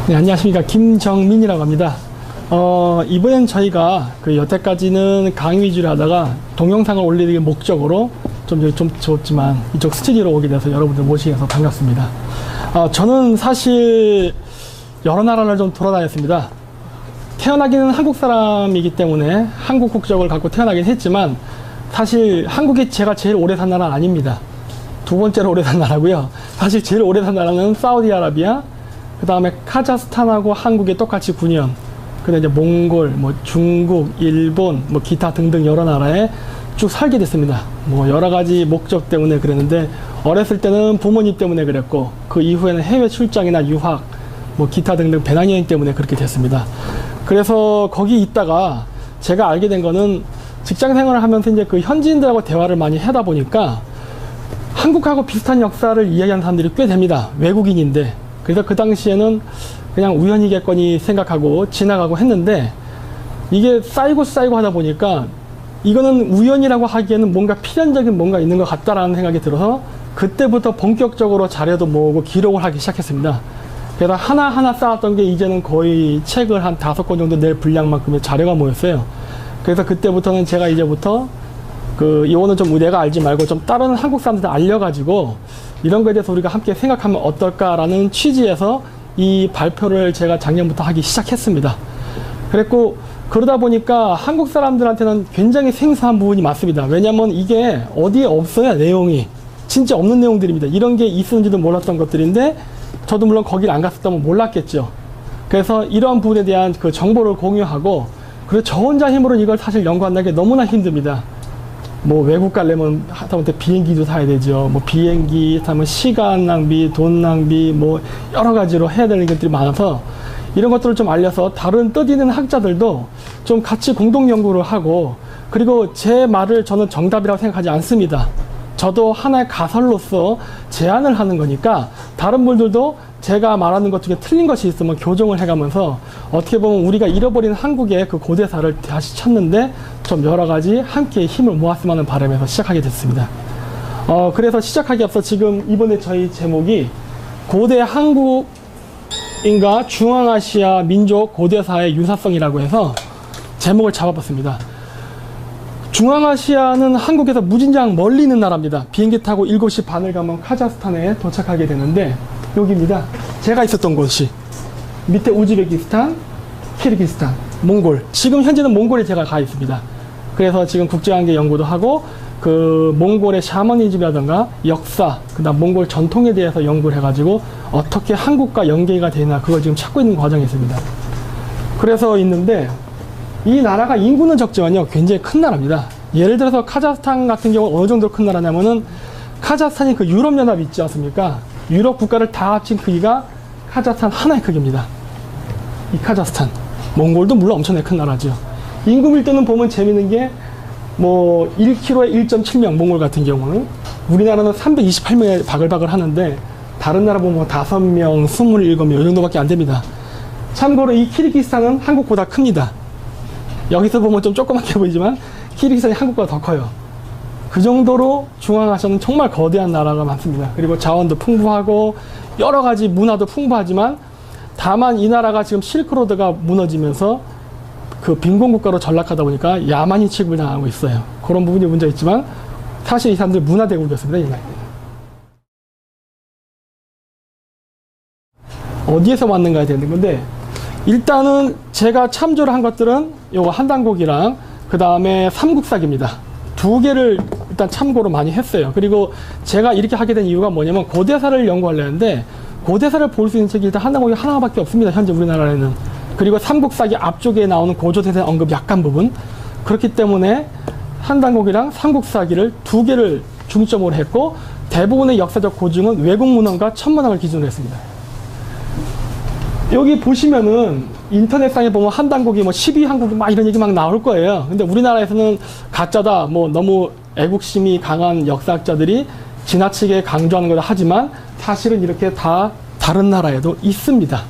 네, 안녕하십니까. 김정민이라고 합니다. 이번엔 저희가 여태까지는 강의 위주로 하다가 동영상을 올리는 목적으로 좀 좋지만 이쪽 스튜디오로 오게 돼서 여러분들 모시게 돼서 반갑습니다. 저는 사실 여러 나라를 좀 돌아다녔습니다. 태어나기는 한국 사람이기 때문에 한국 국적을 갖고 태어나긴 했지만 사실 한국이 제가 제일 오래 산 나라는 아닙니다. 두 번째로 오래 산 나라고요. 사실 제일 오래 산 나라는 사우디아라비아, 그 다음에 카자흐스탄하고 한국이 똑같이 9년, 그 다음에 이제 몽골, 중국, 일본, 기타 등등 여러 나라에 쭉 살게 됐습니다. 여러 가지 목적 때문에 그랬는데, 어렸을 때는 부모님 때문에 그랬고, 그 이후에는 해외 출장이나 유학, 기타 등등 배낭여행 때문에 그렇게 됐습니다. 그래서 거기 있다가 제가 알게 된 거는 직장 생활을 하면서 이제 그 현지인들하고 대화를 많이 하다 보니까 한국하고 비슷한 역사를 이야기하는 사람들이 꽤 됩니다. 외국인인데. 그래서 그 당시에는 그냥 우연이겠거니 생각하고 지나가고 했는데, 이게 쌓이고 하다 보니까 이거는 우연이라고 하기에는 뭔가 필연적인 뭔가 있는 것 같다라는 생각이 들어서 그때부터 본격적으로 자료도 모으고 기록을 하기 시작했습니다. 그래서 하나하나 쌓았던 게 이제는 거의 책을 한 5권 정도 낼 분량만큼의 자료가 모였어요. 그래서 그때부터는 제가 이제부터 이거는 좀 내가 알지 말고 좀 다른 한국 사람들한테 알려가지고 이런 거에 대해서 우리가 함께 생각하면 어떨까라는 취지에서 이 발표를 제가 작년부터 하기 시작했습니다. 그랬고, 그러다 보니까 한국 사람들한테는 굉장히 생소한 부분이 많습니다. 왜냐면 이게 어디에 없어요, 내용이. 진짜 없는 내용들입니다. 이런 게 있었는지도 몰랐던 것들인데, 저도 물론 거길 안 갔었다면 몰랐겠죠. 그래서 이러한 부분에 대한 그 정보를 공유하고, 그리고 저 혼자 힘으로는 이걸 사실 연구한다는 게 너무나 힘듭니다. 외국 가려면 하다못해 비행기도 사야 되죠. 비행기 타면 시간 낭비, 돈 낭비, 여러 가지로 해야 되는 것들이 많아서 이런 것들을 좀 알려서 다른 뜻 있는 학자들도 좀 같이 공동 연구를 하고, 그리고 제 말을 저는 정답이라고 생각하지 않습니다. 저도 하나의 가설로서 제안을 하는 거니까 다른 분들도 제가 말하는 것 중에 틀린 것이 있으면 교정을 해가면서 어떻게 보면 우리가 잃어버린 한국의 그 고대사를 다시 찾는데 좀 여러 가지 함께 힘을 모았으면 하는 바람에서 시작하게 됐습니다. 그래서 시작하기 앞서 지금 이번에 저희 제목이 고대 한국인과 중앙아시아 민족 고대사의 유사성이라고 해서 제목을 잡아봤습니다. 중앙아시아는 한국에서 무진장 멀리 있는 나라입니다. 비행기 타고 7시 반을 가면 카자흐스탄에 도착하게 되는데, 여기입니다. 제가 있었던 곳이 밑에 우즈베키스탄, 키르기스탄, 몽골. 지금 현재는 몽골에 제가 가 있습니다. 그래서 지금 국제관계 연구도 하고 그 몽골의 샤머니즘이라든가 역사, 그다음 몽골 전통에 대해서 연구를 해가지고 어떻게 한국과 연계가 되나 그걸 지금 찾고 있는 과정이 있습니다. 그래서 있는데, 이 나라가 인구는 적지만요 굉장히 큰 나라입니다. 예를 들어서 카자흐스탄 같은 경우 어느 정도 큰 나라냐면은, 카자흐스탄이 그 유럽연합 있지 않습니까? 유럽 국가를 다 합친 크기가 카자흐스탄 하나의 크기입니다. 이 카자흐스탄. 몽골도 물론 엄청나게 큰 나라죠. 인구 밀도는 보면 재밌는 게 1km에 1.7명, 몽골 같은 경우는. 우리나라는 328명에 바글바글 하는데 다른 나라 보면 5명, 27명 이 정도밖에 안 됩니다. 참고로 이 키르기스탄은 한국보다 큽니다. 여기서 보면 좀 조그맣게 보이지만 키르기스탄이 한국보다 더 커요. 그 정도로 중앙아시아는 정말 거대한 나라가 많습니다. 그리고 자원도 풍부하고 여러 가지 문화도 풍부하지만, 다만 이 나라가 지금 실크로드가 무너지면서 그 빈곤국가로 전락하다 보니까 야만인 취급을 당하고 있어요. 그런 부분이 문제 있지만 사실 이 사람들 문화대국이었습니다. 이 나라는. 어디에서 왔는가에 되는 건데, 일단은 제가 참조를 한 것들은 요거 한단곡이랑 그 다음에 삼국사기입니다. 두 개를 일단 참고로 많이 했어요. 그리고 제가 이렇게 하게 된 이유가 뭐냐면, 고대사를 연구하려는데 고대사를 볼 수 있는 책이 일단 한단곡이 하나밖에 없습니다. 현재 우리나라에는. 그리고 삼국사기 앞쪽에 나오는 고조선의 언급 약간 부분. 그렇기 때문에 한단곡이랑 삼국사기를 두 개를 중점으로 했고, 대부분의 역사적 고증은 외국 문헌과 천문학을 기준으로 했습니다. 여기 보시면은 인터넷상에 보면 한단곡이 12한국이 이런 얘기 막 나올 거예요. 근데 우리나라에서는 가짜다, 너무 애국심이 강한 역사학자들이 지나치게 강조하는 거다 하지만 사실은 이렇게 다 다른 나라에도 있습니다.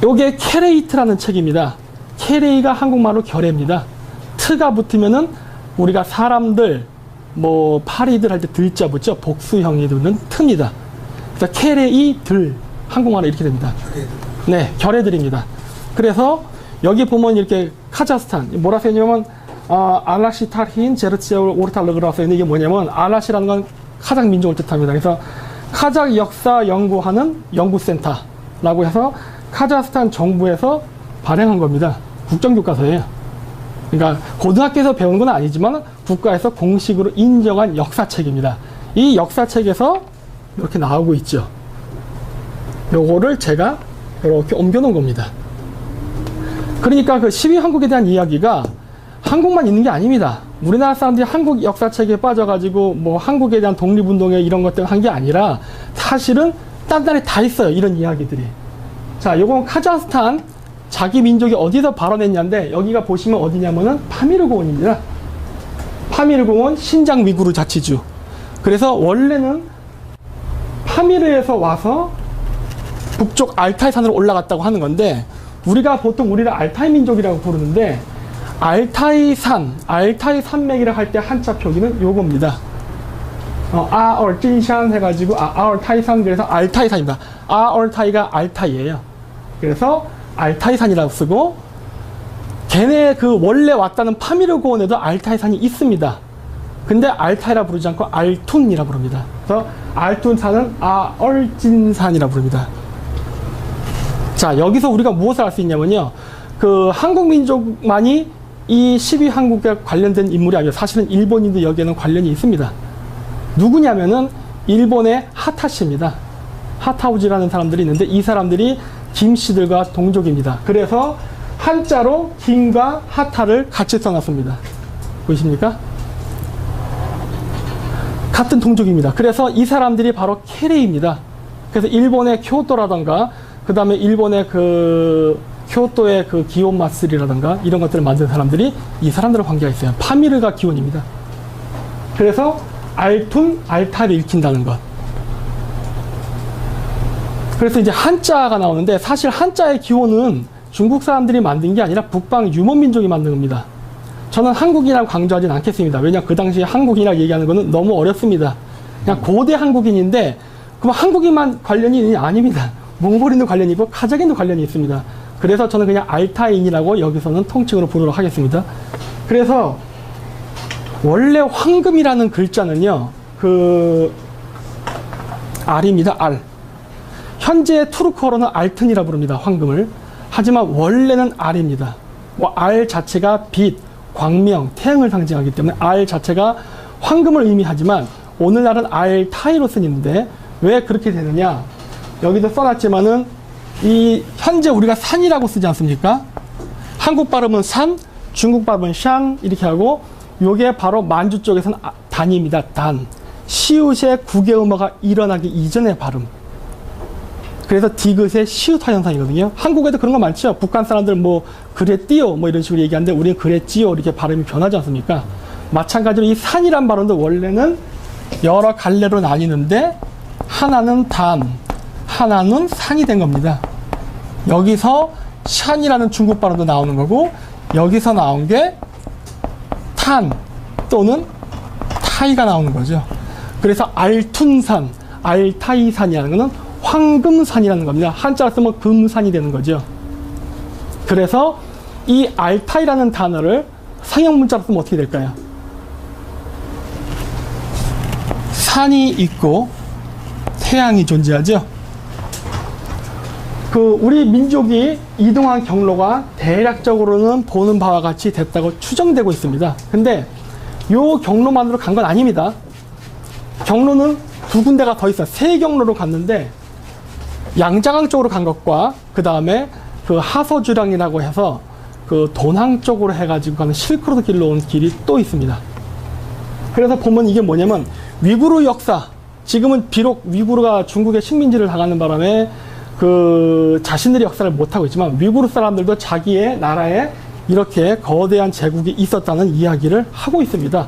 요게 케레이트라는 책입니다. 케레이가 한국말로 결의입니다. 트가 붙으면은 우리가 사람들, 파리들 할 때 들자 붙죠. 복수형이 되는 트입니다. 그래서 케레이 들. 한국말로 이렇게 됩니다. 네, 결해들입니다. 그래서 여기 보면 이렇게 카자흐스탄 뭐라 써있냐면 알라시 타힌 제르치아울 오르탈르그라고 써있는 이게 뭐냐면 알라시라는 건 카자흐 민족을 뜻합니다. 그래서 카자흐 역사 연구하는 연구센터라고 해서 카자흐스탄 정부에서 발행한 겁니다. 국정교과서예요. 그러니까 고등학교에서 배우는 건 아니지만 국가에서 공식으로 인정한 역사책입니다. 이 역사책에서 이렇게 나오고 있죠. 요거를 제가 이렇게 옮겨놓은 겁니다. 그러니까 그 12한국에 대한 이야기가 한국만 있는 게 아닙니다. 우리나라 사람들이 한국 역사책에 빠져가지고 뭐 한국에 대한 독립운동에 이런 것들 한 게 아니라 사실은 딴 나라에 다 있어요. 이런 이야기들이. 자, 요건 카자흐스탄 자기 민족이 어디서 발원했냐인데 여기가 보시면 어디냐면은 파미르고원입니다. 파미르고원 신장 위구르 자치주. 그래서 원래는 파미르에서 와서 북쪽 알타이 산으로 올라갔다고 하는 건데 우리가 보통 우리를 알타이 민족이라고 부르는데 알타이 산맥이라 할 때 한자 표기는 요겁니다. 아얼진산 해가지고 아얼타이산 그래서 알타이산입니다. 아얼타이가 알타이예요. 그래서 알타이산이라고 쓰고 걔네 그 원래 왔다는 파미르고원에도 알타이산이 있습니다. 근데 알타이라 부르지 않고 알툰이라 부릅니다. 그래서 알툰산은 아얼진산이라 부릅니다. 자, 여기서 우리가 무엇을 알 수 있냐면요. 그 한국 민족만이 이 12한국에 관련된 인물이 아니라 사실은 일본인도 여기에는 관련이 있습니다. 누구냐면은 일본의 하타씨입니다. 하타우지라는 사람들이 있는데 이 사람들이 김씨들과 동족입니다. 그래서 한자로 김과 하타를 같이 써놨습니다. 보이십니까? 같은 동족입니다. 그래서 이 사람들이 바로 케레이입니다. 그래서 일본의 교토라던가 그 다음에 일본의 그 교토의 그 기온 마쓰리라던가 이런 것들을 만든 사람들이 이 사람들을 관계가 있어요. 파미르가 기원입니다. 그래서 알툰, 알타를 읽힌다는 것. 그래서 이제 한자가 나오는데 사실 한자의 기원은 중국 사람들이 만든 게 아니라 북방 유목민족이 만든 겁니다. 저는 한국인이라고 강조하진 않겠습니다. 왜냐하면 그 당시에 한국인이라고 얘기하는 거는 너무 어렵습니다. 그냥 고대 한국인인데 그럼 한국인만 관련이 있느냐? 아닙니다. 몽골인도 관련이 있고 카자흐인도 관련이 있습니다. 그래서 저는 그냥 알타인이라고 여기서는 통칭으로 부르도록 하겠습니다. 그래서 원래 황금이라는 글자는요, 그 알입니다. 알. 현재 투르크어로는 알튼이라 부릅니다. 황금을. 하지만 원래는 알입니다. 알 자체가 빛, 광명, 태양을 상징하기 때문에 알 자체가 황금을 의미하지만 오늘날은 알타이로 쓰는데 왜 그렇게 되느냐? 여기도 써놨지만은 이 현재 우리가 산이라고 쓰지 않습니까? 한국 발음은 산, 중국 발음은 샹 이렇게 하고 요게 바로 만주 쪽에서는 단입니다. 단. 시읒의 국외음어가 일어나기 이전의 발음. 그래서 디귿의 시읒화 현상이거든요. 한국에도 그런 거 많죠. 북한 사람들 뭐 그래 띠오 뭐 이런 식으로 얘기하는데 우리는 그래 찌오 이렇게 발음이 변하지 않습니까? 마찬가지로 이 산이란 발음도 원래는 여러 갈래로 나뉘는데 하나는 단, 하나는 산이 된 겁니다. 여기서 샨이라는 중국 발음도 나오는 거고 여기서 나온 게 탄 또는 타이가 나오는 거죠. 그래서 알툰산, 알타이산이라는 거는 황금산이라는 겁니다. 한자로 쓰면 금산이 되는 거죠. 그래서 이 알타이라는 단어를 상형 문자로 쓰면 어떻게 될까요? 산이 있고 태양이 존재하죠. 그 우리 민족이 이동한 경로가 대략적으로는 보는 바와 같이 됐다고 추정되고 있습니다. 근데 요 경로만으로 간 건 아닙니다. 경로는 두 군데가 더 있어요. 세 경로로 갔는데 양자강 쪽으로 간 것과 그 다음에 그 하서주량이라고 해서 그 돈항 쪽으로 해가지고 가는 실크로드 길로 온 길이 또 있습니다. 그래서 보면 이게 뭐냐면 위구르 역사, 지금은 비록 위구르가 중국의 식민지를 당하는 바람에 그 자신들의 역사를 못하고 있지만 위구르 사람들도 자기의 나라에 이렇게 거대한 제국이 있었다는 이야기를 하고 있습니다.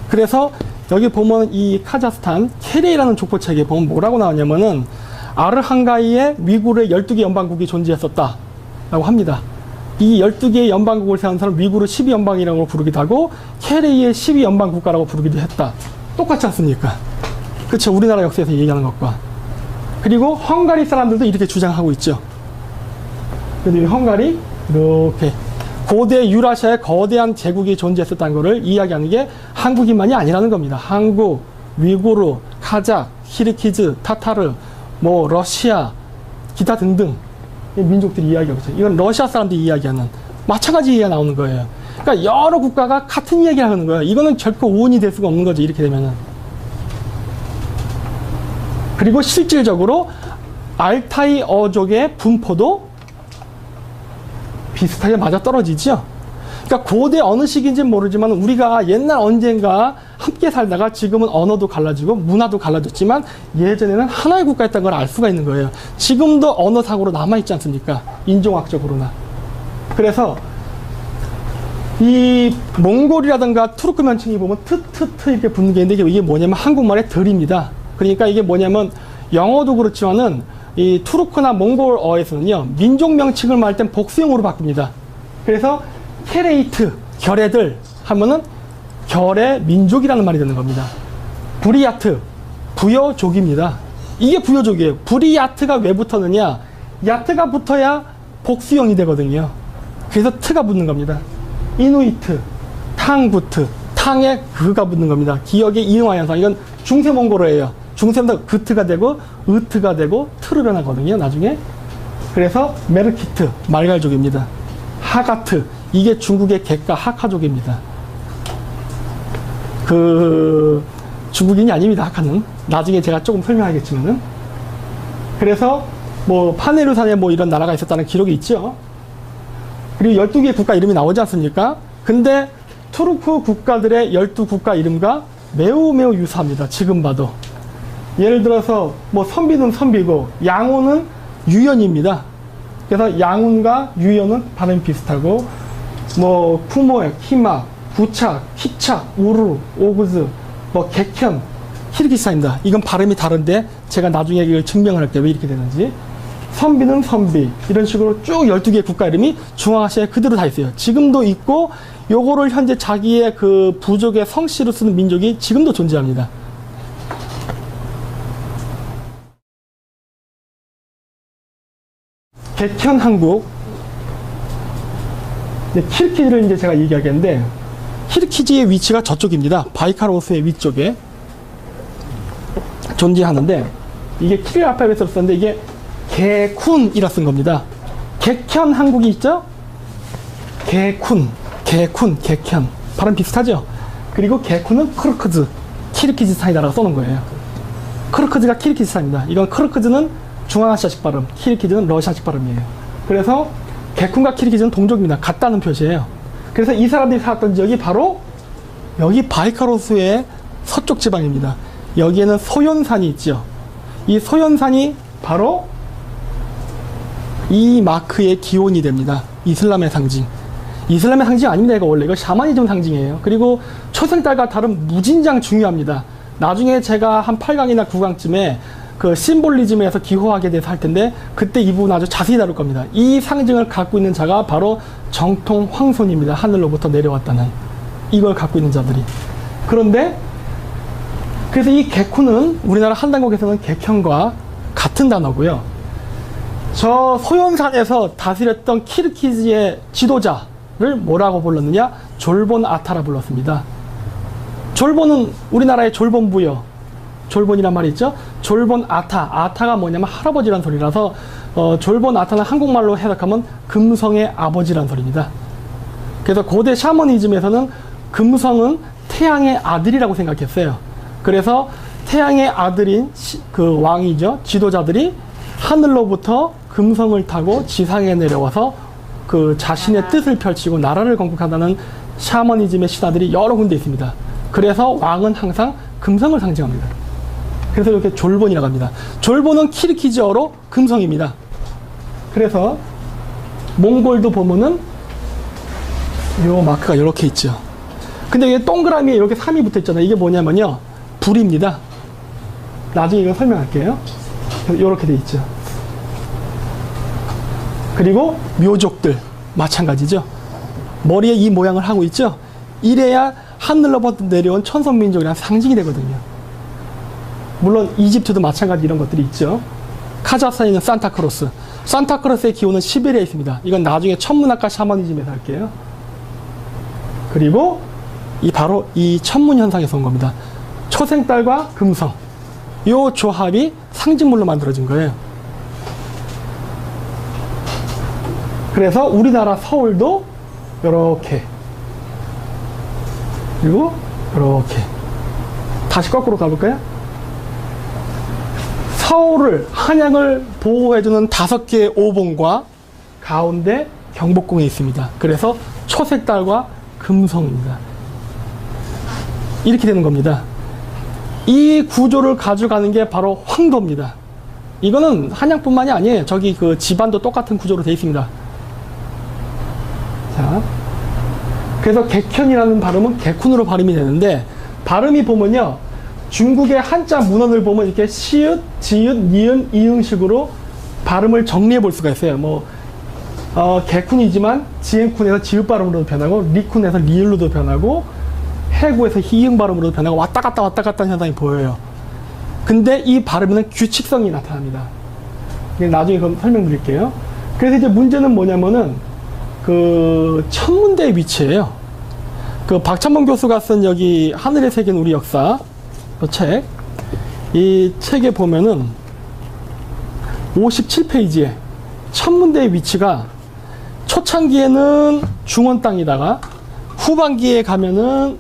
그래서 여기 보면 이 카자흐스탄 케레이라는 족보책에 보면 뭐라고 나오냐면은 아르한가이에 위구르의 12개 연방국이 존재했었다라고 합니다. 이 12개의 연방국을 세운 사람 위구르 12연방이라고 부르기도 하고 케레이의 12연방국가라고 부르기도 했다. 똑같지 않습니까? 그렇죠. 우리나라 역사에서 얘기하는 것과. 그리고 헝가리 사람들도 이렇게 주장하고 있죠. 그런데 헝가리 이렇게 고대 유라시아의 거대한 제국이 존재했었다는 것을 이야기하는 게 한국인만이 아니라는 겁니다. 한국, 위구르, 카자흐, 키르기즈, 타타르, 뭐 러시아, 기타 등등 민족들이 이야기하고 있어요. 이건 러시아 사람들이 이야기하는 마찬가지 이야기가 나오는 거예요. 그러니까 여러 국가가 같은 이야기를 하는 거예요. 이거는 결코 오인이 될 수가 없는 거죠. 이렇게 되면은. 그리고 실질적으로 알타이 어족의 분포도 비슷하게 맞아떨어지죠. 그러니까 고대 어느 시기인지는 모르지만 우리가 옛날 언젠가 함께 살다가 지금은 언어도 갈라지고 문화도 갈라졌지만 예전에는 하나의 국가였다는 걸 알 수가 있는 거예요. 지금도 언어상으로 남아있지 않습니까? 인종학적으로나. 그래서 이 몽골이라든가 투르크면층이 보면 트트트 이렇게 붙는 게 있는데 이게 뭐냐면 한국말의 들입니다. 그러니까 이게 뭐냐면 영어도 그렇지만은 이 투르크나 몽골어에서는요 민족 명칭을 말할 땐 복수형으로 바뀝니다. 그래서 케레이트 결애들 하면은 결애 민족이라는 말이 되는 겁니다. 부리야트 부여족입니다. 이게 부여족이에요. 부리야트가 왜 붙었느냐? 야트가 붙어야 복수형이 되거든요. 그래서 트가 붙는 겁니다. 이누이트, 탕구트, 탕에 그가 붙는 겁니다. 기억의 이응화 현상. 이건 중세 몽골어예요. 중세부터 그트가 되고 으트가 되고 트로 변하거든요. 나중에. 그래서 메르키트 말갈족입니다. 하가트 이게 중국의 객가 하카족입니다. 그 중국인이 아닙니다. 하카는. 나중에 제가 조금 설명하겠지만은. 그래서 뭐 파네르산에 뭐 이런 나라가 있었다는 기록이 있죠. 그리고 12개의 국가 이름이 나오지 않습니까? 근데 투르크 국가들의 12국가 이름과 매우 유사합니다. 지금 봐도. 예를 들어서 뭐 선비는 선비고 양훈은 유연입니다. 그래서 양훈과 유연은 발음이 비슷하고 뭐 쿠모에, 키마, 부착, 키착, 우루, 오그즈, 뭐 객현, 키르기스탄입니다. 이건 발음이 다른데 제가 나중에 이걸 증명을 할게요. 왜 이렇게 되는지. 선비는 선비 이런 식으로 쭉 12개의 국가 이름이 중앙아시아에 그대로 다 있어요. 지금도 있고 요거를 현재 자기의 그 부족의 성씨로 쓰는 민족이 지금도 존재합니다. 객현 한국 키르키즈를 이제 제가 얘기하겠는데 키르키즈의 위치가 저쪽입니다. 바이카로스의 위쪽에 존재하는데 이게 키릴 알파벳으로 썼는데 이게 개쿤이라 쓴 겁니다. 객현 한국이 있죠? 개쿤, 객현. 발음 비슷하죠? 그리고 개쿤은 크르크즈, 키르키즈스탄이다라고 써놓은 거예요. 크르크즈가 키르키즈스탄입니다. 이건 크르크즈는 중앙아시아식 발음, 키르키즈는 러시아식 발음이에요. 그래서 개쿤과 키르키즈는 동족입니다. 같다는 표시예요. 그래서 이 사람들이 살았던 지역이 바로 여기 바이카로스의 서쪽 지방입니다. 여기에는 소연산이 있죠. 이 소연산이 바로 이 마크의 기원이 됩니다. 이슬람의 상징. 이슬람의 상징이 아닙니다. 이거 원래 이거 샤머니즘 상징이에요. 그리고 초생달과 다른 무진장 중요합니다. 나중에 제가 한 8강이나 9강쯤에 그 심볼리즘에서 기호하게 돼서 할 텐데 그때 이 부분 아주 자세히 다룰 겁니다. 이 상징을 갖고 있는 자가 바로 정통 황손입니다. 하늘로부터 내려왔다는 이걸 갖고 있는 자들이. 그런데 그래서 이 개쿤은 우리나라 한단국에서는 객현과 같은 단어고요. 저 소연산에서 다스렸던 키르키즈의 지도자를 뭐라고 불렀느냐? 졸본 아타라 불렀습니다. 졸본은 우리나라의 졸본부요. 졸본이란 말이 있죠? 졸본 아타. 아타가 뭐냐면 할아버지란 소리라서 졸본 아타는 한국말로 해석하면 금성의 아버지란 소리입니다. 그래서 고대 샤머니즘에서는 금성은 태양의 아들이라고 생각했어요. 그래서 태양의 아들인 그 왕이죠. 지도자들이 하늘로부터 금성을 타고 지상에 내려와서 그 자신의 뜻을 펼치고 나라를 건국한다는 샤머니즘의 신화들이 여러 군데 있습니다. 그래서 왕은 항상 금성을 상징합니다. 그래서 이렇게 졸본이라고 합니다. 졸본은 키르키즈어로 금성입니다. 그래서 몽골도 보면은 요 마크가 이렇게 있죠. 근데 이게 동그라미에 이렇게 3이 붙어 있잖아요. 이게 뭐냐면요. 불입니다. 나중에 이거 설명할게요. 이렇게 돼 있죠. 그리고 묘족들 마찬가지죠. 머리에 이 모양을 하고 있죠. 이래야 하늘로부터 내려온 천선민족이라는 상징이 되거든요. 물론 이집트도 마찬가지 이런 것들이 있죠. 카자흐스탄에 있는 산타크로스. 산타크로스의 기원은 시베리아에 있습니다. 이건 나중에 천문학과 샤머니즘에서 할게요. 그리고 바로 이 천문 현상에서 온 겁니다. 초생달과 금성. 요 조합이 상징물로 만들어진 거예요. 그래서 우리나라 서울도 요렇게, 그리고 요렇게. 다시 거꾸로 가볼까요? 서울을, 한양을 보호해주는 5개의 오봉과 가운데 경복궁이 있습니다. 그래서 초색달과 금성입니다. 이렇게 되는 겁니다. 이 구조를 가져가는 게 바로 황도입니다. 이거는 한양뿐만이 아니에요. 저기 그 집안도 똑같은 구조로 되어 있습니다. 자, 그래서 객현이라는 발음은 객훈으로 발음이 되는데, 발음이 보면요, 중국의 한자 문헌을 보면 이렇게 시읒, 지읒, 니은, 이응식으로 발음을 정리해 볼 수가 있어요. 뭐 객훈이지만 지행쿤에서 지읒 발음으로도 변하고, 리쿤에서 리을로도 변하고, 해구에서 희응 발음으로도 변하고, 왔다 갔다 하는 현상이 보여요. 근데 이 발음에는 규칙성이 나타납니다. 나중에 그럼 설명드릴게요. 그래서 이제 문제는 뭐냐면은 그 천문대의 위치예요. 그 박찬범 교수가 쓴 여기 하늘의 세계는 우리 역사 책, 이 책에 보면은 57페이지에 천문대의 위치가 초창기에는 중원 땅이다가 후반기에 가면은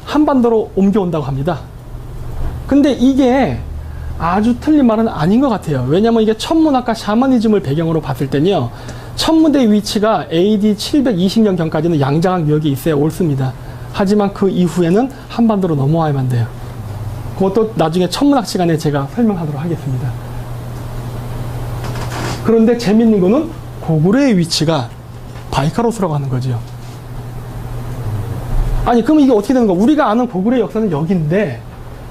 한반도로 옮겨온다고 합니다. 근데 이게 아주 틀린 말은 아닌 것 같아요. 왜냐면 이게 천문학과 샤머니즘을 배경으로 봤을 때는요, 천문대의 위치가 AD 720년경까지는 양자강 묘역에 있어야 옳습니다. 하지만 그 이후에는 한반도로 넘어와야만 돼요. 그것도 나중에 천문학 시간에 제가 설명하도록 하겠습니다. 그런데 재밌는 거는 고구려의 위치가 바이카로스라고 하는 거죠. 아니, 그럼 이게 어떻게 되는 거야? 우리가 아는 고구려의 역사는 여기인데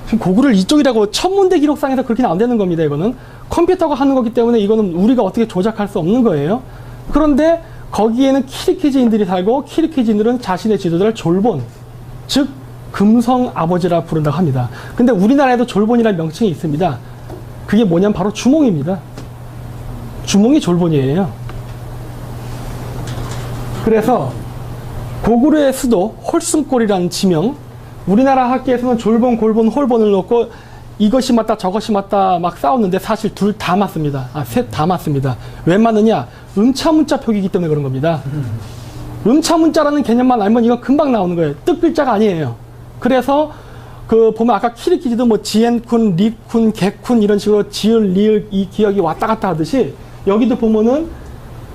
지금 고구려를 이쪽이라고 천문대 기록상에서 그렇게 안 되는 겁니다. 이거는 컴퓨터가 하는 거기 때문에 이거는 우리가 어떻게 조작할 수 없는 거예요. 그런데 거기에는 키르키즈인들이 살고, 키르키즈인들은 자신의 지도자를 졸본, 즉 금성 아버지라 부른다고 합니다. 근데 우리나라에도 졸본이라는 명칭이 있습니다. 그게 뭐냐면 바로 주몽입니다. 주몽이 졸본이에요. 그래서 고구려의 수도 홀순골이라는 지명, 우리나라 학계에서는 졸본, 골본, 홀본을 놓고 이것이 맞다 저것이 맞다 막 싸웠는데 사실 둘 다 맞습니다. 셋 다 맞습니다. 왜 맞느냐? 음차문자 표기이기 때문에 그런 겁니다. 음차문자라는 개념만 알면 이건 금방 나오는 거예요. 뜻글자가 아니에요. 그래서 그 보면 아까 키르키즈도 뭐 지엔쿤, 리쿤, 객쿤 이런 식으로 지을, 리을 이 기억이 왔다 갔다 하듯이 여기도 보면은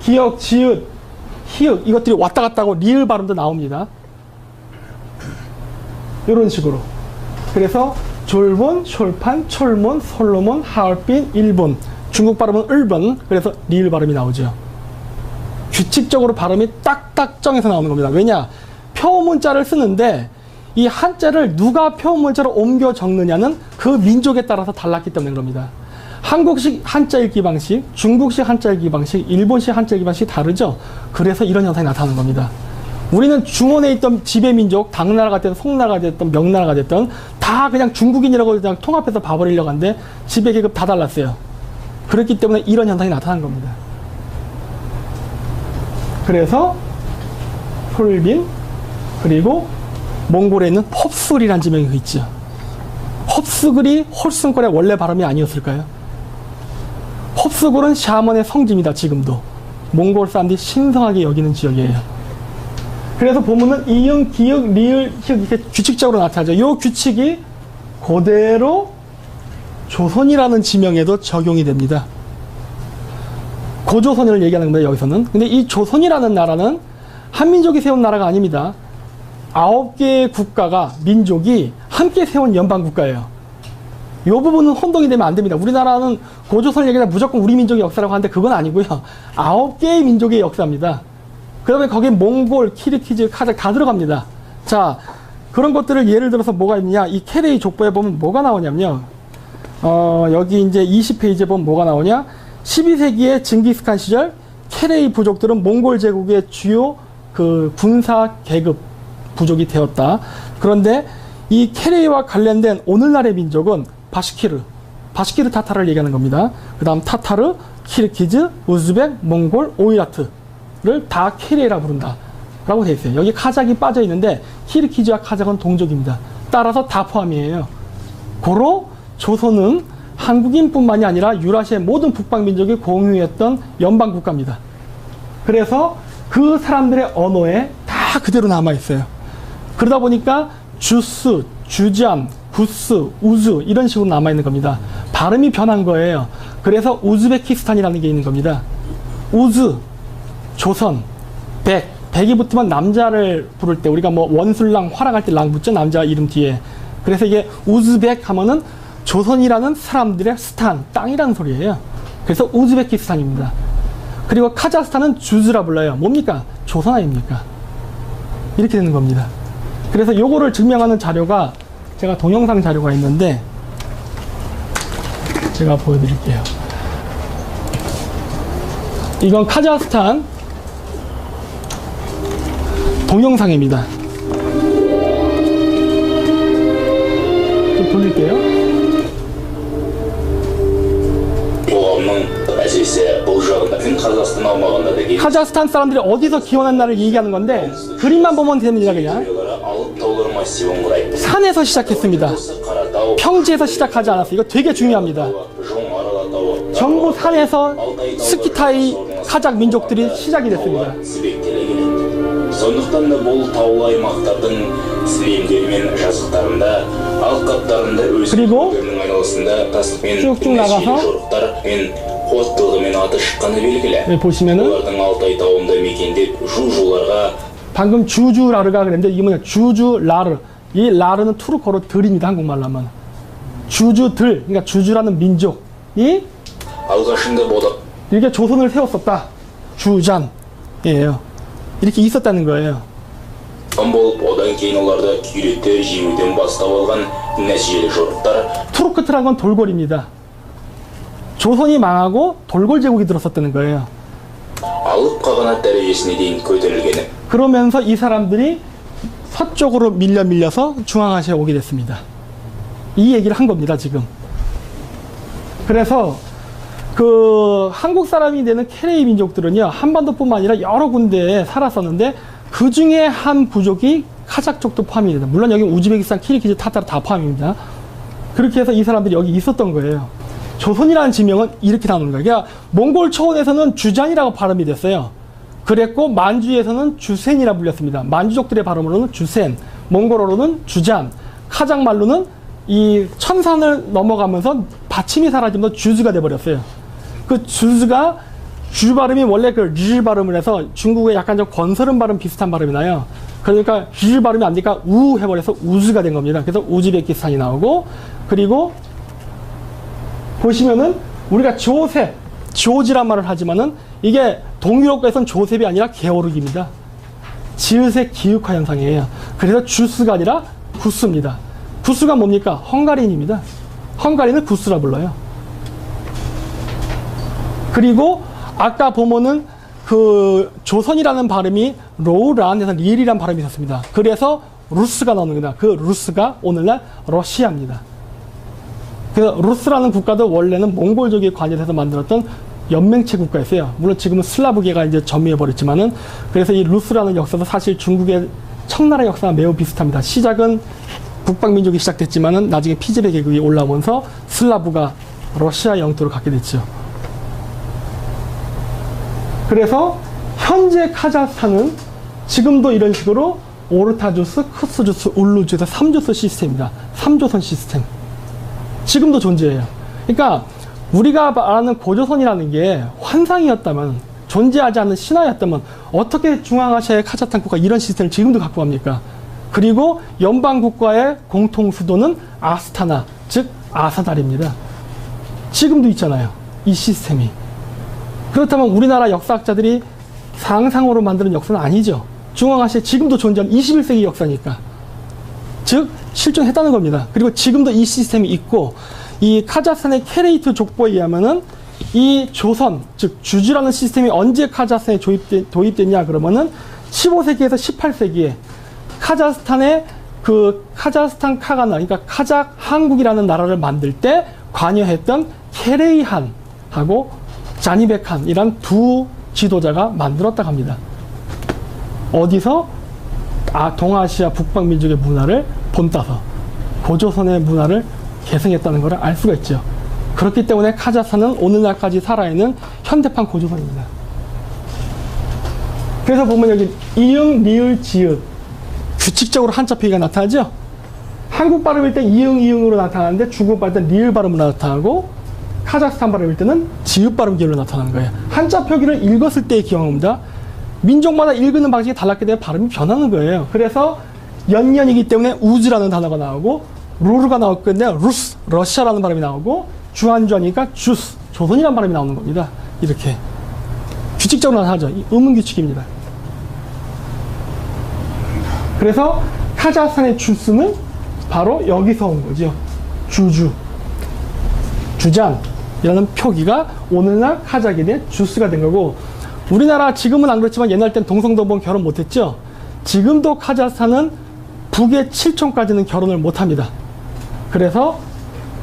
기억, 지읒, 히읗 이것들이 왔다 갔다 하고 리을 발음도 나옵니다. 이런 식으로. 그래서 졸본, 숄판, 촐몬, 솔로몬, 하얼빈, 일본. 중국 발음은 일본. 그래서 리을 발음이 나오죠. 규칙적으로 발음이 딱딱 정해서 나오는 겁니다. 왜냐? 표문자를 쓰는데 이 한자를 누가 표문자로 옮겨 적느냐는 그 민족에 따라서 달랐기 때문에 그럽니다. 한국식 한자 읽기 방식, 중국식 한자 읽기 방식, 일본식 한자 읽기 방식이 다르죠. 그래서 이런 현상이 나타나는 겁니다. 우리는 중원에 있던 지배민족, 당나라가 됐든 송나라가 됐든 명나라가 됐든 다 그냥 중국인이라고 그냥 통합해서 봐버리려고 하는데 지배계급 다 달랐어요. 그렇기 때문에 이런 현상이 나타난 겁니다. 그래서 홀빈, 그리고 몽골에 있는 홉스글이라는 지명이 있죠. 홉스글이 홀순골의 원래 발음이 아니었을까요? 홉스글은 샤먼의 성지입니다. 지금도 몽골 사람들이 신성하게 여기는 지역이에요. 그래서 보면은 이응, 기역, 리을, 히읗 이렇게 규칙적으로 나타나죠. 이 규칙이 그대로 조선이라는 지명에도 적용이 됩니다. 고조선을 얘기하는 겁니다. 여기서는. 근데 이 조선이라는 나라는 한민족이 세운 나라가 아닙니다. 9개의 국가가, 민족이 함께 세운 연방국가예요. 이 부분은 혼동이 되면 안 됩니다. 우리나라는 고조선 얘기가 무조건 우리 민족의 역사라고 하는데 그건 아니고요. 9개의 민족의 역사입니다. 그 다음에 거기에 몽골, 키르키즈, 카자흐 다 들어갑니다. 자, 그런 것들을 예를 들어서 뭐가 있느냐. 이 케레이 족보에 보면 뭐가 나오냐면요. 여기 이제 20페이지에 보면 뭐가 나오냐. 12세기의 징기스칸 시절 케레이 부족들은 몽골 제국의 주요 그 군사 계급 부족이 되었다. 그런데 이 케레이와 관련된 오늘날의 민족은 바시키르 타타를 얘기하는 겁니다. 그 다음 타타르, 키르기즈, 우즈벡, 몽골, 오이라트를 다 케레이라 부른다 라고 되어 있어요. 여기 카작이 빠져 있는데 키르기즈와 카작은 동족입니다. 따라서 다 포함이에요. 고로 조선은 한국인뿐만이 아니라 유라시아의 모든 북방민족이 공유했던 연방국가입니다. 그래서 그 사람들의 언어에 다 그대로 남아있어요. 그러다 보니까 주스, 주잠, 구스, 우즈 이런 식으로 남아있는 겁니다. 발음이 변한 거예요. 그래서 우즈베키스탄이라는 게 있는 겁니다. 우즈, 조선, 백이 붙으면 남자를 부를 때 우리가 뭐 원술랑 화랑할 때 랑 붙죠. 남자 이름 뒤에. 그래서 이게 우즈벡 하면은 조선이라는 사람들의 스탄, 땅이라는 소리예요. 그래서 우즈베키스탄입니다. 그리고 카자흐스탄은 주즈라 불러요. 뭡니까? 조선 아닙니까? 이렇게 되는 겁니다. 그래서 요거를 증명하는 자료가 제가 동영상 자료가 있는데 제가 보여드릴게요. 이건 카자흐스탄 동영상입니다. 좀 돌릴게요. 카자흐스탄 사람들이 어디서 기원했나를 얘기하는 건데 그림만 보면 됩니다. 그냥 산에서 시작했습니다. 평지에서 시작하지 않았어요. 이거 되게 중요합니다. 전부 산에서 스키타이 카작 민족들이 시작이 됐습니다. сондықтан да бұл таулы аймақтардың сілемдері мен жазықтарында алқаптарында өсімдіктердің айналасында тасқын мен жорықтар мен қуаттылығымен аты шыққаны белгілі. олардың алтай тауында мекендеп жужуларға 방금 주주라르가 그랬는데 이게 뭐냐 주주라르. 이 라르는 투르코로 들입니다. 한국말로 하면 주주들, 그러니까 주주라는 민족이 알ғашында бодақ 이렇게 조선을 세웠었다. 주잔이에요. 이렇게 있었다는 거예요. болып одан кейін оларды күйрете жеуден бастап алған нәтижелі жорықтар 투르크트라는 건 돌궐입니다. 조선이 망하고 돌궐 제국이 들었었다는 거예요. алып қағанат дәрежесіне дейін көтерілгені. 그러면서 이 사람들이 서쪽으로 밀려서 중앙아시아에 오게 됐습니다. 이 얘기를 한 겁니다, 지금. 그래서 그 한국 사람이 되는 케레이 민족들은요, 한반도뿐만 아니라 여러 군데에 살았었는데 그 중에 한 부족이 카작족도 포함이 됩니다. 물론 여기 우즈베키스탄, 키르기즈, 타타르 다 포함입니다. 그렇게 해서 이 사람들이 여기 있었던 거예요. 조선이라는 지명은 이렇게 나오는 거예요. 그러니까 몽골 초원에서는 주잔이라고 발음이 됐어요. 그랬고 만주에서는 주센이라 불렸습니다. 만주족들의 발음으로는 주센, 몽골어로는 주잔, 카작 말로는 이 천산을 넘어가면서 받침이 사라지면서 주즈가 돼버렸어요. 그 주즈가 주 발음이 원래 그 르 발음을 해서 중국의 약간 좀 건설음 발음 비슷한 발음이 나요. 그러니까 르 발음이 안 되니까 우 해버려서 우즈가 된 겁니다. 그래서 우즈베키스탄이 나오고, 그리고 보시면은 우리가 조셉, 조지란 말을 하지만은 이게 동유럽에서는 조셉이 아니라 게오르기입니다. 지읒의 기역화 현상이에요. 그래서 주스가 아니라 구스입니다. 구스가 뭡니까? 헝가리인입니다. 헝가리는 구스라 불러요. 그리고 아까 보면은 그 조선이라는 발음이 로우란에서 리엘이라는 발음이 있었습니다. 그래서 루스가 나오는 겁니다. 그 루스가 오늘날 러시아입니다. 그래서 루스라는 국가도 원래는 몽골족에 관여해서 만들었던 연맹체 국가였어요. 물론 지금은 슬라브계가 이제 점유해버렸지만은, 그래서 이 루스라는 역사도 사실 중국의 청나라 역사와 매우 비슷합니다. 시작은 북방민족이 시작됐지만은 나중에 피지베 계급이 올라오면서 슬라브가 러시아 영토를 갖게 됐죠. 그래서 현재 카자흐스탄은 지금도 이런 식으로 오르타주스, 크스주스, 울루주에서 3조선 시스템입니다. 3조선 시스템. 지금도 존재해요. 그러니까 우리가 말하는 고조선이라는 게 환상이었다면, 존재하지 않는 신화였다면 어떻게 중앙아시아의 카자흐스탄 국가 이런 시스템을 지금도 갖고 갑니까? 그리고 연방국가의 공통수도는 아스타나, 즉 아사달입니다. 지금도 있잖아요, 이 시스템이. 그렇다면 우리나라 역사학자들이 상상으로 만드는 역사는 아니죠. 중앙아시아에 지금도 존재하는 21세기 역사니까. 즉 실존했다는 겁니다. 그리고 지금도 이 시스템이 있고, 이 카자흐스탄의 케레이트 족보에 의하면은 이 조선, 즉 주주라는 시스템이 언제 카자흐스탄에 도입됐냐 그러면은 15세기에서 18세기에 카자흐스탄의 그 카자흐스탄 카가나, 그러니까 카작 한국이라는 나라를 만들 때 관여했던 케레이한, 하고 자니베칸이란 두 지도자가 만들었다고 합니다. 어디서? 동아시아 북방 민족의 문화를 본따서 고조선의 문화를 계승했다는 것을 알 수가 있죠. 그렇기 때문에 카자흐스탄은 오늘날까지 살아있는 현대판 고조선입니다. 그래서 보면 여기 이응, 리을, 지읒 규칙적으로 한자 표기가 나타나죠. 한국 발음일 때 이응, 이응으로 나타나는데 중국 발음일 때 리을 발음으로 나타나고 카자흐스탄 발음일 때는 지읒 발음 기호로 나타나는 거예요. 한자 표기를 읽었을 때의 경우입니다. 민족마다 읽는 방식이 달랐기 때문에 발음이 변하는 거예요. 그래서 연년이기 때문에 우즈라는 단어가 나오고 루르가 나올 건데 루스, 러시아라는 발음이 나오고 주한주하니까 주스, 조선이라는 발음이 나오는 겁니다. 이렇게 규칙적으로 나타나죠. 이 음은 규칙입니다. 그래서 카자흐스탄의 주스는 바로 여기서 온 거죠. 주주, 주잔이라는 표기가 오늘날 카자흐인의 주스가 된 거고, 우리나라 지금은 안 그렇지만 옛날 땐 동성동본 결혼 못했죠. 지금도 카자흐스탄은 북의 7촌까지는 결혼을 못합니다. 그래서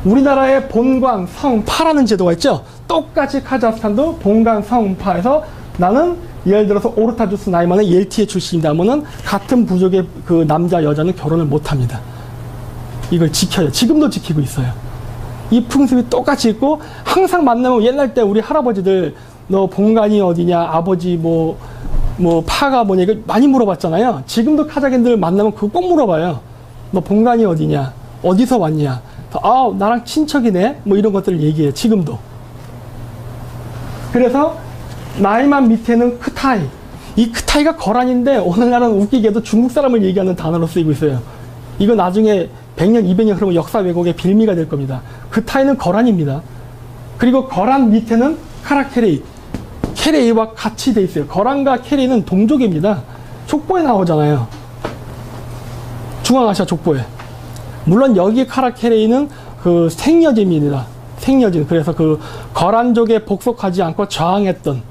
우리나라의 본관, 성파라는 제도가 있죠. 똑같이 카자흐스탄도 본관, 성파에서 나는 예를 들어서 오르타주스 나이만의 옐티의 출신이다 하면은 같은 부족의 그 남자, 여자는 결혼을 못합니다. 이걸 지켜요. 지금도 지키고 있어요. 이 풍습이 똑같이 있고, 항상 만나면 옛날 때 우리 할아버지들 너 본관이 어디냐, 아버지 뭐 파가 뭐냐, 이거 많이 물어봤잖아요. 지금도 카자흐인들 만나면 그거 꼭 물어봐요. 너 본관이 어디냐, 어디서 왔냐, 아 나랑 친척이네, 뭐 이런 것들을 얘기해요. 지금도. 그래서 나이만 밑에는 크타이, 이 크타이가 거란인데 오늘날은 웃기게도 중국 사람을 얘기하는 단어로 쓰이고 있어요. 이거 나중에 100년, 200년 흐르면 역사 왜곡의 빌미가 될 겁니다. 크타이는 거란입니다. 그리고 거란 밑에는 카라케레이, 케레이와 같이 돼 있어요. 거란과 케레이는 동족입니다. 족보에 나오잖아요. 중앙아시아 족보에. 물론 여기 카라케레이는 그 생여짐입니다. 생여짐. 그래서 그 거란족에 복속하지 않고 저항했던,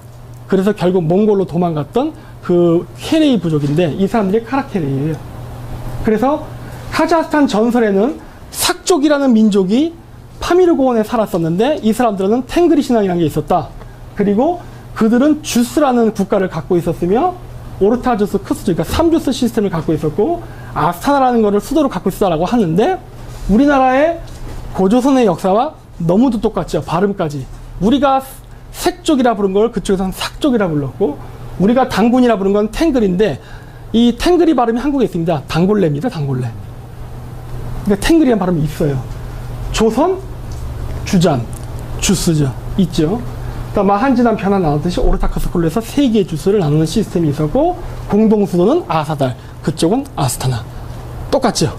그래서 결국 몽골로 도망갔던 그 케레이 부족인데, 이 사람들이 카라케레이예요. 그래서 카자흐스탄 전설에는 삭족이라는 민족이 파미르고원에 살았었는데, 이 사람들은 탱그리 신앙이라는 게 있었다. 그리고 그들은 주스라는 국가를 갖고 있었으며, 오르타주스, 크스주, 그러니까 3주스 시스템을 갖고 있었고, 아스타나라는 것을 수도로 갖고 있었다라고 하는데, 우리나라의 고조선의 역사와 너무도 똑같죠. 발음까지. 우리가 색족이라 부른 걸 그쪽에서는 삭족이라 불렀고, 우리가 당군이라 부른 건 탱글인데, 이 탱글이 발음이 한국에 있습니다. 당골레입니다. 당골레. 그러니까 탱글이라는 발음이 있어요. 조선, 주잔, 주스죠. 있죠. 그러니까 한지난 편한 나눴듯이 오르타크스콜에서 세 개의 주스를 나누는 시스템이 있었고, 공동수도는 아사달, 그쪽은 아스타나. 똑같죠.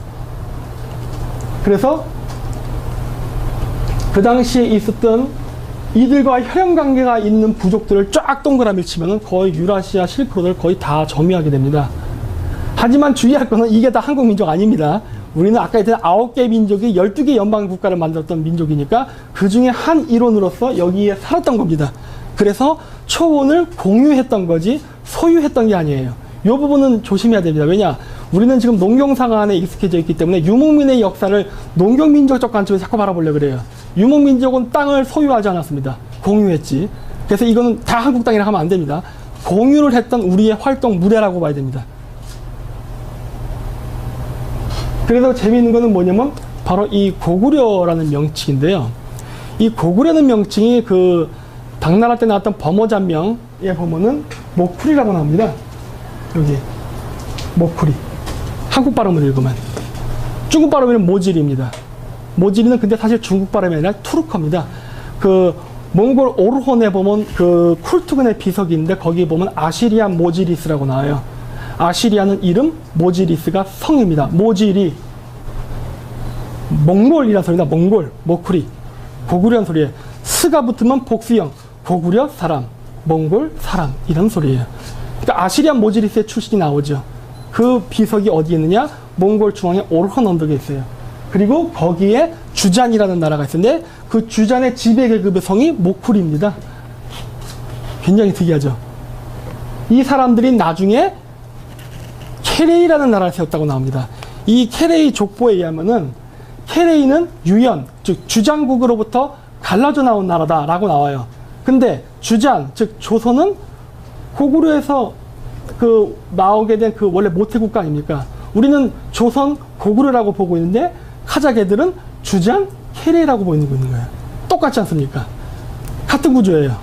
그래서 그 당시에 있었던 이들과 혈연관계가 있는 부족들을 쫙 동그라미 치면은 거의 유라시아 실크로드를 거의 다 점유하게 됩니다. 하지만 주의할 거는 이게 다 한국 민족 아닙니다. 우리는 아까 했던 9개 민족이 12개 연방 국가를 만들었던 민족이니까 그 중에 한 일원으로서 여기에 살았던 겁니다. 그래서 초원을 공유했던 거지 소유했던 게 아니에요. 이 부분은 조심해야 됩니다. 왜냐? 우리는 지금 농경사가 안에 익숙해져 있기 때문에 유목민의 역사를 농경민족적 관점에서 자꾸 바라보려고 그래요. 유목민족은 땅을 소유하지 않았습니다. 공유했지. 그래서 이거는 다 한국 땅이라 하면 안 됩니다. 공유를 했던 우리의 활동 무대라고 봐야 됩니다. 그래서 재미있는 거는 뭐냐면 바로 이 고구려라는 명칭인데요. 이 고구려는 명칭이 그 당나라 때 나왔던 범어잔명에 보면은 모쿠리라고 나옵니다. 여기 모쿠리. 한국 발음을 읽으면 중국 발음에는 모지리입니다. 모지리는 근데 사실 중국 발음이 아니라 투르커입니다. 그 몽골 오르혼에 보면 그 쿨투근의 비석이 있는데 거기 보면 아시리안 모지리스라고 나와요. 아시리아는 이름, 모지리스가 성입니다. 모지리. 몽골이라는 소리다. 몽골, 모쿠리. 고구려는 소리예요. 스가 붙으면 복수형. 고구려 사람, 몽골 사람 이런 소리예요. 그러니까 아시리안 모지리스의 출신이 나오죠. 그 비석이 어디에 있느냐? 몽골 중앙에 오르혼 언덕에 있어요. 그리고 거기에 주잔이라는 나라가 있는데 그 주잔의 지배계급의 성이 모쿠리입니다. 굉장히 특이하죠. 이 사람들이 나중에 케레이라는 나라를 세웠다고 나옵니다. 이 케레이 족보에 의하면은 케레이는 유연, 즉 주장국으로부터 갈라져 나온 나라다라고 나와요. 근데 주잔, 즉 조선은 고구려에서 그 나오게 된 그 원래 모태국가 아닙니까? 우리는 조선 고구려라고 보고 있는데 카자흐 애들은 주잔 케레라고 보고 있는 거예요. 똑같지 않습니까? 같은 구조예요.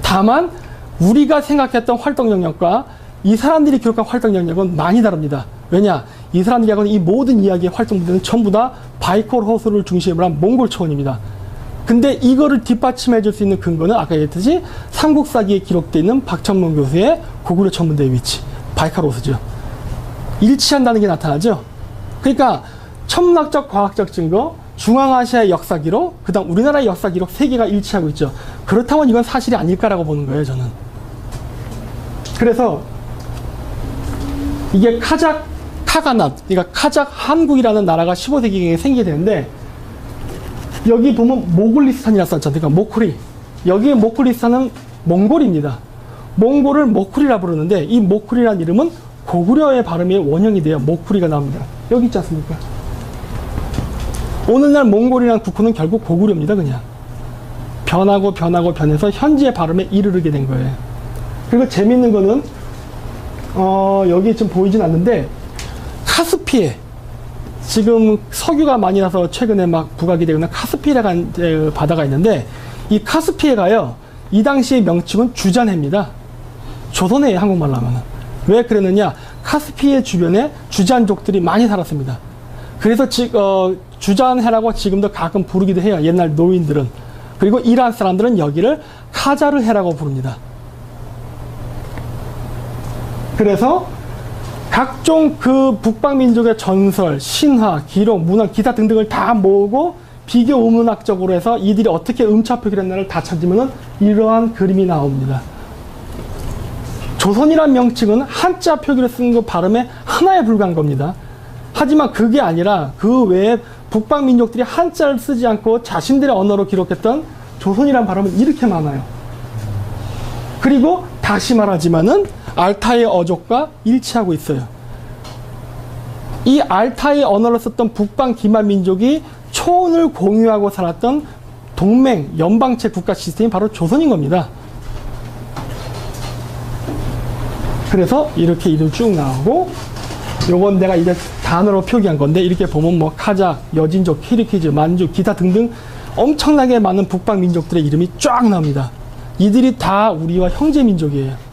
다만 우리가 생각했던 활동 영역과 이 사람들이 기록한 활동 영역은 많이 다릅니다. 왜냐? 이 사람들이 하고 있는 이 모든 이야기의 활동 무대는 전부 다 바이콜 호수를 중심으로 한 몽골 초원입니다. 근데 이거를 뒷받침해 줄 수 있는 근거는 아까 얘기했듯이 삼국사기에 기록되어 있는 박천문 교수의 고구려 천문대의 위치, 바이칼 호수죠. 일치한다는 게 나타나죠. 그러니까 천문학적, 과학적 증거, 중앙아시아의 역사 기록, 그 다음 우리나라의 역사 기록 3개가 일치하고 있죠. 그렇다면 이건 사실이 아닐까라고 보는 거예요, 저는. 그래서 이게 카자흐 그러니까 카자흐 한국이라는 나라가 15세기경에 생기게 되는데, 여기 보면 모굴리스탄이라고 써있죠. 그러니까 모쿠리. 여기에 모굴리스탄은 몽골입니다. 몽골을 모쿠리라 부르는데, 이 모쿠리라는 이름은 고구려의 발음의 원형이 돼요. 모쿠리가 나옵니다. 여기 있지 않습니까? 오늘날 몽골이라는 국호는 결국 고구려입니다, 그냥. 변해서 현지의 발음에 이르게 된 거예요. 그리고 재밌는 거는, 여기 좀 보이진 않는데, 카스피해. 지금 석유가 많이 나서 최근에 막 부각이 되고 있는 카스피해라는 바다가 있는데, 이 카스피해가요, 이 당시의 명칭은 주잔해입니다. 조선해예요, 한국말로 하면은. 왜 그랬느냐? 카스피해 주변에 주잔족들이 많이 살았습니다. 그래서 주잔해라고 지금도 가끔 부르기도 해요, 옛날 노인들은. 그리고 이란 사람들은 여기를 카자르해라고 부릅니다. 그래서 각종 그 북방민족의 전설, 신화, 기록, 문화, 기사 등등을 다 모으고 비교 우문학적으로 해서 이들이 어떻게 음차 표기를 했나를 다 찾으면 이러한 그림이 나옵니다. 조선이란 명칭은 한자 표기를 쓴 그 발음에 하나에 불과한 겁니다. 하지만 그게 아니라 그 외에 북방민족들이 한자를 쓰지 않고 자신들의 언어로 기록했던 조선이란 발음은 이렇게 많아요. 그리고 다시 말하지만은 알타이 어족과 일치하고 있어요. 이 알타이 언어를 썼던 북방 기만 민족이 초원을 공유하고 살았던 동맹, 연방체 국가 시스템이 바로 조선인 겁니다. 그래서 이렇게 이름 쭉 나오고, 요건 내가 이제 단어로 표기한 건데, 이렇게 보면 뭐 카자흐, 여진족, 키르키즈, 만주, 기타 등등 엄청나게 많은 북방 민족들의 이름이 쫙 나옵니다. 이들이 다 우리와 형제 민족이에요.